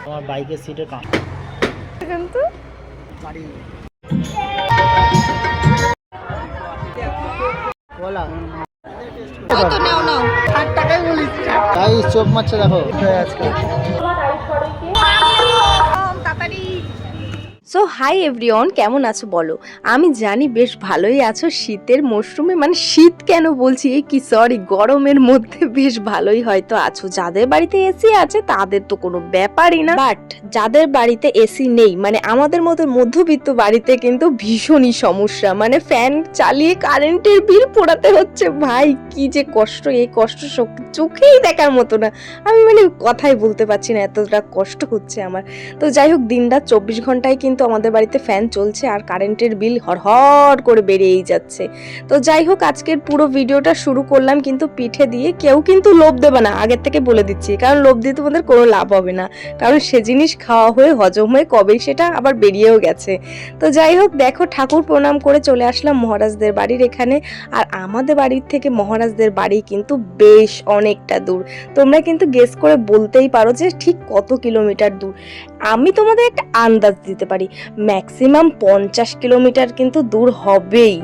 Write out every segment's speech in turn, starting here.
তোমার বাইকের সিটের কাঁচ কিন্তু বলা তো নাও নাও 60 টাকায় বলিস তাই চোখ মারছে দেখো আজকে। সো হাই এভরিওয়ান, কেমন আছো বলো? আমি জানি বেশ ভালোই আছো। শীতের মরশুমে, মানে শীত কেন বলছি, কি সরি, গরমের মধ্যে বেশ ভালোই হয়তো আছো। যাদের বাড়িতে এসি আছে তাদের তো কোনো ব্যাপারই না, বাট যাদের বাড়িতে এসি নেই, মানে আমাদের মতো মধ্যবিত্ত বাড়িতে কিন্তু ভীষণই সমস্যা। মানে ফ্যান চালিয়ে কারেন্টের বিল পোড়াতে হচ্ছে। ভাই কি যে কষ্ট, এই কষ্ট চোখেই দেখার মতো না। আমি মানে কথাই বলতে পারছি না, এতটা কষ্ট হচ্ছে আমার। তো যাই হোক, দিনরাত 24 ঘন্টায় কিন্তু আমাদের বাড়িতে ফ্যান চলছে আর কারেন্টের বিল হড়হড় করে বেড়েই যাচ্ছে। তো যাই হোক, আজকের পুরো ভিডিওটা শুরু করলাম কিন্তু পিঠে দিয়ে। কেউ কিন্তু লোভ দেবে না, আগের থেকে বলে দিচ্ছি, কারণ লোভ দিয়ে তোমাদের কোনো লাভ হবে না, কারণ সে জিনিস খাওয়া হয়ে হজম হয়ে কবেই সেটা আবার বেরিয়েও গেছে। তো যাই হোক, দেখো ঠাকুর প্রণাম করে চলে আসলাম মহারাজদের বাড়ির এখানে। আর আমাদের বাড়ির থেকে মহারাজদের বাড়ি কিন্তু বেশ অনেকটা দূর। তোমরা কিন্তু গেস করে বলতেই পারো যে ঠিক কত কিলোমিটার দূর। আমি তোমাদের একটা আন্দাজ দিতে পারি, ম্যাক্সিমাম 50 কিলোমিটার কিন্তু দূর হবেই।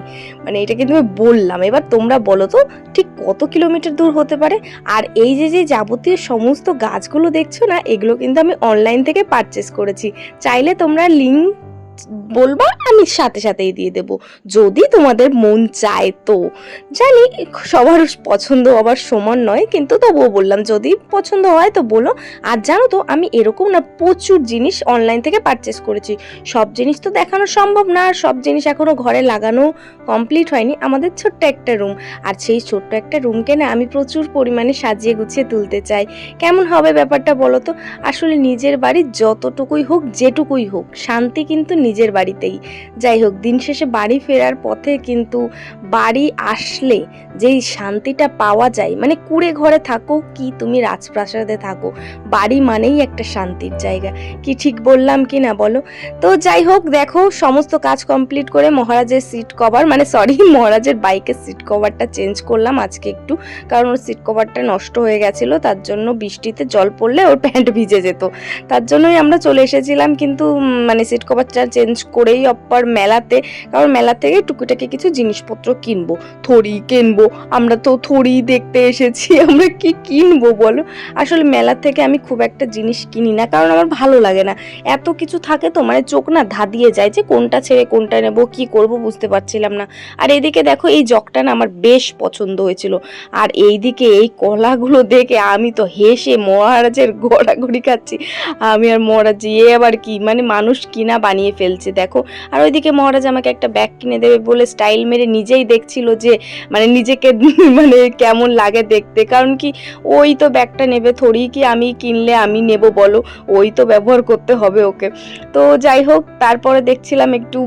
মানে এটা কিন্তু আমি বললাম, এবার তোমরা বলো তো ঠিক কত কিলোমিটার দূর হতে পারে। আর এই যে যে যাবতীয় সমস্ত গাছগুলো দেখছো না, এগুলো কিন্তু আমি অনলাইন থেকে পারচেস করেছি। চাইলে তোমরা লিঙ্ক বলবা, আমি সাথে সাথেই দিয়ে দেব, যদি তোমাদের মন চায় তো। জানি সবার পছন্দ আবার সমান নয়, কিন্তু তবুও বললাম যদি পছন্দ হয় তো বলো। আর জানো তো, আমি এরকম না প্রচুর জিনিস অনলাইন থেকে পারচেস করেছি। সব জিনিস তো দেখানো সম্ভব না, আর সব জিনিস এখনো ঘরে লাগানো কমপ্লিট হয়নি। আমাদের ছোট্ট একটা রুম, আর সেই ছোট্ট একটা রুমকে না আমি প্রচুর পরিমাণে সাজিয়ে গুছিয়ে তুলতে চাই। কেমন হবে ব্যাপারটা বলো তো? আসলে নিজের বাড়ি যতটুকুই হোক, যেটুকুই হোক, শান্তি কিন্তু নিজের বাড়িতেই। যাই হোক, দিন শেষে বাড়ি ফেরার পথে কিন্তু বাড়ি আসলে যেই শান্তিটা পাওয়া যায়, মানে কুড়ে ঘরে থাকো কি তুমি রাজপ্রাসাদে থাকো, বাড়ি মানেই একটা শান্তির জায়গা। কি ঠিক বললাম কি না বলো? তো যাই হোক, দেখো সমস্ত কাজ কমপ্লিট করে মহারাজের সিট কভার, মানে সরি, মহারাজের বাইকের সিট কভারটা চেঞ্জ করলাম আজকে একটু, কারণ ওর সিট কভারটা নষ্ট হয়ে গেছিলো। তার জন্য বৃষ্টিতে জল পড়লে ওর প্যান্ট ভিজে যেত, তার জন্যই আমরা চলে এসেছিলাম। কিন্তু মানে সিট কভারটা চেঞ্জ করেই অপ্পার মেলাতে, কারণ মেলা থেকে টুকিটাকি কিছু জিনিসপত্র কিনবো, থড়ি কিনবো। আমরা তো থড়ি দেখতে এসেছি, আমরা কি কিনবো বলো? আসলে মেলা থেকে আমি খুব একটা জিনিস কিনি না, কারণ আমার ভালো লাগে না। এত কিছু থাকে তো, মানে চোখ না ধাঁধিয়ে যায় যে কোনটা ছেড়ে কোনটা নেব, কি করব বুঝতে পারছিলাম না। আর এইদিকে দেখো, এই জগটা না আমার বেশ পছন্দ হয়েছিল। আর এইদিকে এই কলাগুলো দেখে আমি তো হেসে মহারাজের গড়াগড়ি খাচ্ছি। আমি আর মহারাজ, আবার কি, মানে মানুষ কিনা বানিয়ে ফেলছে দেখো। আর ওইদিকে মহারাজ আমাকে একটা ব্যাগ কিনে দেবে বলে স্টাইল মেরে নিজেই দেখছিল যে মানে নিজেকে মানে কেমন লাগে দেখতে, কারণ কি ওই তো ব্যাগটা নেবে, থোড়ি কি আমি কিনলে আমি নেব বলো, ওই তো ব্যবহার করতে হবে ওকে। তো যাই হোক, তারপরে দেখছিলাম একটু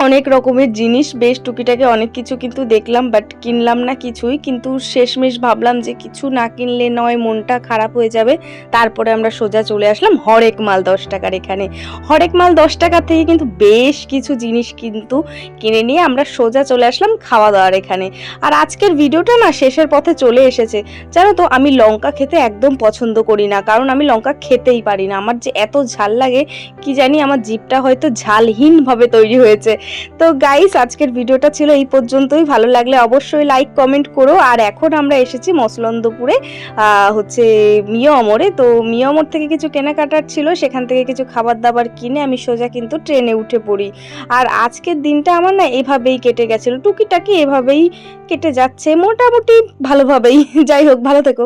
অনেক রকমের জিনিস, বেশ টুকিটাকি অনেক কিছু কিন্তু দেখলাম, বাট কিনলাম না কিছুই। কিন্তু শেষমেশ ভাবলাম যে কিছু না কিনলে নয়, মনটা খারাপ হয়ে যাবে। তারপরে আমরা সোজা চলে আসলাম হরেক মাল 10 টাকার এখানে। হরেক মাল 10 টাকা থেকে কিন্তু বেশ কিছু জিনিস কিন্তু কিনে নিয়ে আমরা সোজা চলে আসলাম খাওয়া দাওয়ার এখানে। আর আজকের ভিডিওটা না শেষের পথে চলে এসেছে। জানো তো, আমি লঙ্কা খেতে একদম পছন্দ করি না, কারণ আমি লঙ্কা খেতেই পারি না। আমার যে এত ঝাল লাগে, কি জানি আমার জিভটা হয়তো ঝালহীনভাবে তৈরি হয়েছে। তো গাইস, আজকের ভিডিওটা ছিল এই পর্যন্তই। ভালো লাগলে অবশ্যই লাইক কমেন্ট করো। আর এখন আমরা এসেছি মসলন্দপুরে, হচ্ছে মিয়া অমরে। তো মিয়া অমর থেকে কিছু কেনাকাটার ছিল, সেখান থেকে কিছু খাবার দাবার কিনে আমি সোজা কিন্তু ট্রেনে উঠে পড়ি। আর আজকের দিনটা আমার না এভাবেই কেটে গেছিল, টুকিটাকি এভাবেই কেটে যাচ্ছে মোটামুটি ভালোভাবেই। যাই হোক, ভালো থেকো।